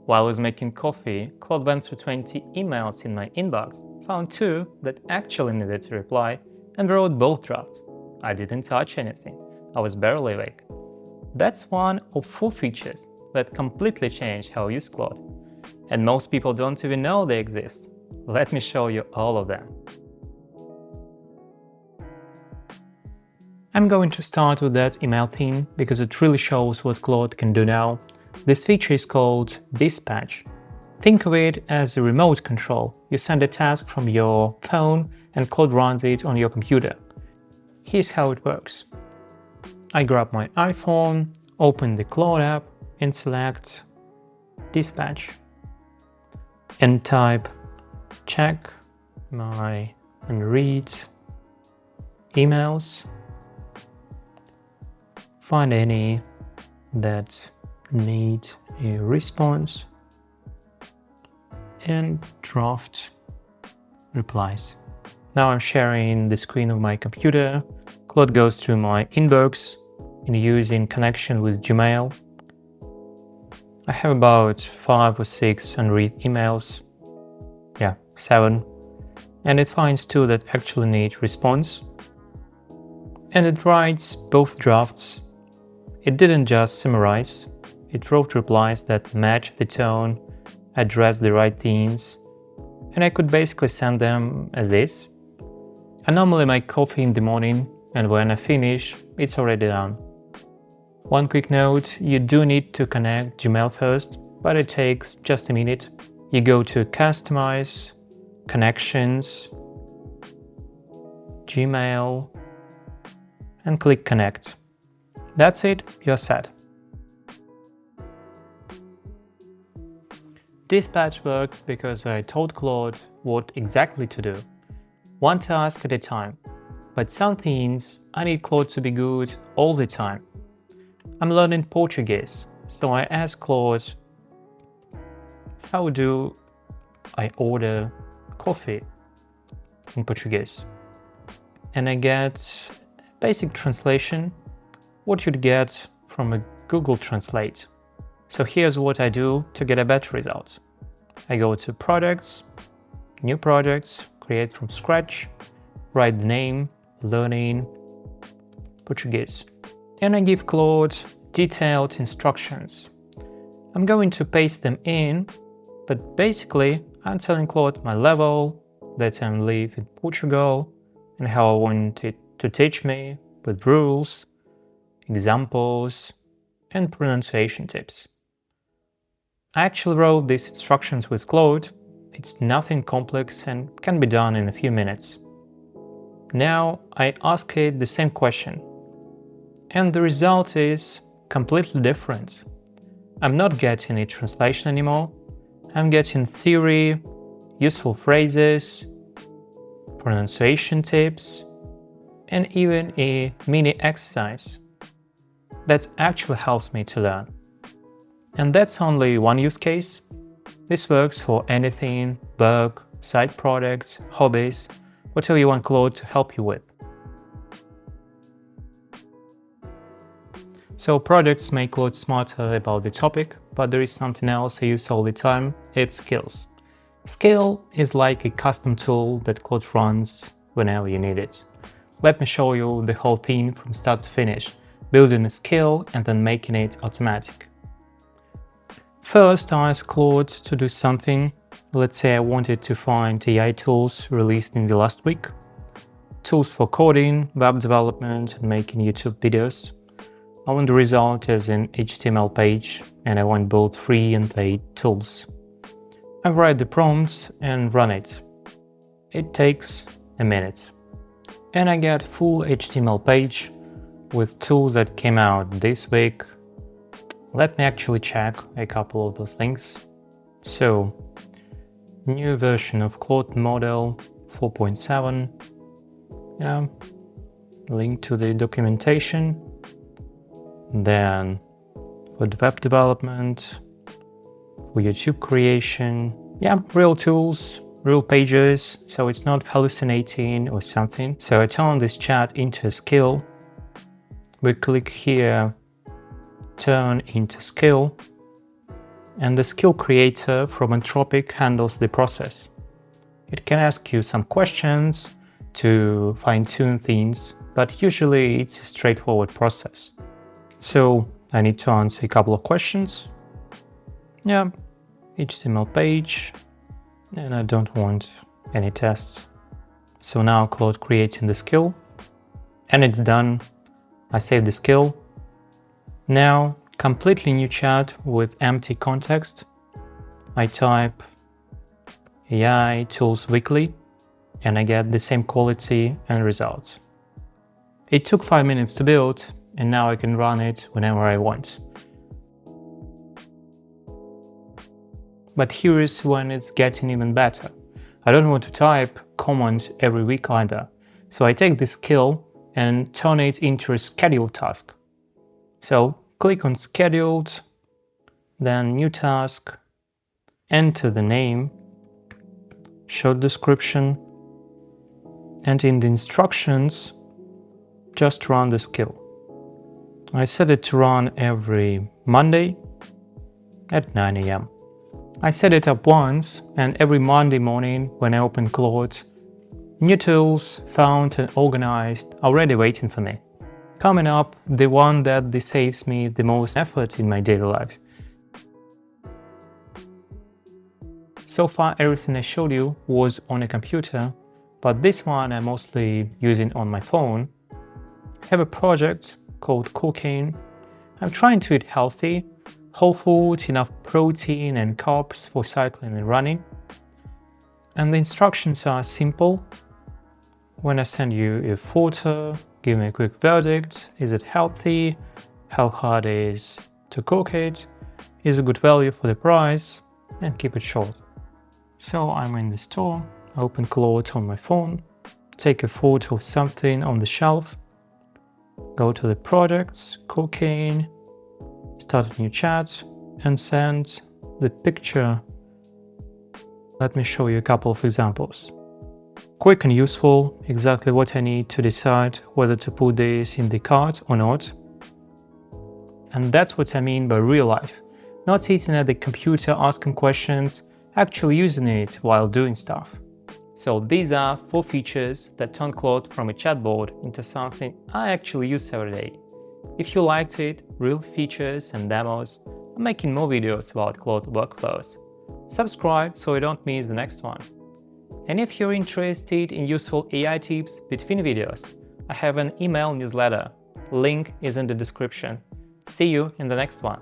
While I was making coffee, Claude went through 20 emails in my inbox, found 2 that actually needed to reply, and wrote both drafts. I didn't touch anything. I was barely awake. That's one of 4 features that completely changed how I use Claude. And most people don't even know they exist. Let me show you all of them. I'm going to start with that email theme because it really shows what Claude can do now. This feature is called Dispatch. Think of it as a remote control. You send a task from your phone and Claude runs it on your computer. Here's how it works. I grab my iPhone, open the Claude app and select Dispatch and type check my unread emails, find any that need a response, and draft replies. Now I'm sharing the screen of my computer. Claude goes through my inbox and using connection with Gmail. I have about 5 or 6 unread emails. 7. And it finds 2 that actually need response. And it writes both drafts. It didn't just summarize. It wrote replies that match the tone, address the right themes, and I could basically send them as this. I normally make coffee in the morning, and when I finish, it's already done. One quick note, you do need to connect Gmail first, but it takes just a minute. You go to Customize, Connections, Gmail, and click Connect. That's it, you're set. Dispatch worked because I told Claude what exactly to do, one task at a time. But some things I need Claude to be good all the time. I'm learning Portuguese, so I asked Claude, how do I order coffee in Portuguese? And I get basic translation, what you'd get from a Google Translate. So here's what I do to get a better result. I go to Products, New Projects, Create from Scratch, write the name, Learning Portuguese. And I give Claude detailed instructions. I'm going to paste them in, but basically I'm telling Claude my level, that I live in Portugal, and how I want it to teach me with rules, examples, and pronunciation tips. I actually wrote these instructions with Claude. It's nothing complex and can be done in a few minutes. Now I ask it the same question, and the result is completely different. I'm not getting a translation anymore. I'm getting theory, useful phrases, pronunciation tips, and even a mini exercise that actually helps me to learn. And that's only one use case. This works for anything, work, side projects, hobbies, whatever you want Claude to help you with. So projects make Claude smarter about the topic, but there is something else I use all the time, it's skills. Skill is like a custom tool that Claude runs whenever you need it. Let me show you the whole thing from start to finish, building a skill and then making it automatic. First, I asked Claude to do something. Let's say I wanted to find AI tools released in the last week. Tools for coding, web development, and making YouTube videos. I want the result as an HTML page, and I want both free and paid tools. I write the prompts and run it. It takes a minute. And I get full HTML page with tools that came out this week. Let me actually check a couple of those links. So, new version of Claude model 4.7. Link to the documentation. Then for the web development, for YouTube creation. Real tools, real pages, so it's not hallucinating or something. So I turn this chat into a skill. We click here, turn into skill. and the skill creator from Anthropic handles the process. It can ask you some questions to fine-tune things, but usually it's a straightforward process. So I need to answer a couple of questions. Yeah, HTML page, and I don't want any tests. So now Claude creating the skill, and it's done. I save the skill. Now, completely new chat with empty context. I type AI tools weekly, and I get the same quality and results. It took 5 minutes to build, and now I can run it whenever I want. But here is when it's getting even better. I don't want to type command every week either. So I take this skill and turn it into a scheduled task. So click on scheduled, then new task, enter the name, short description, and in the instructions, just run the skill. I set it to run every Monday at 9 AM. I set it up once, and every Monday morning when I open Claude, new tools found and organized already waiting for me. Coming up, the one that saves me the most effort in my daily life. So far, everything I showed you was on a computer, but this one I'm mostly using on my phone. I have a project called cooking. I'm trying to eat healthy, whole food, enough protein and carbs for cycling and running. And the instructions are simple. When I send you a photo, give me a quick verdict. Is it healthy? How hard it is to cook it? Is it good value for the price? And keep it short. So I'm in the store, open Claude on my phone, take a photo of something on the shelf, go to the products, cooking, start a new chat, and send the picture. Let me show you a couple of examples. Quick and useful, exactly what I need to decide whether to put this in the cart or not. And that's what I mean by real life. Not sitting at the computer asking questions, actually using it while doing stuff. So these are 4 features that turn Claude from a chatbot into something I actually use every day. If you liked it, real features and demos, I'm making more videos about Claude workflows. Subscribe so you don't miss the next one. And if you're interested in useful AI tips between videos, I have an email newsletter. Link is in the description. See you in the next one.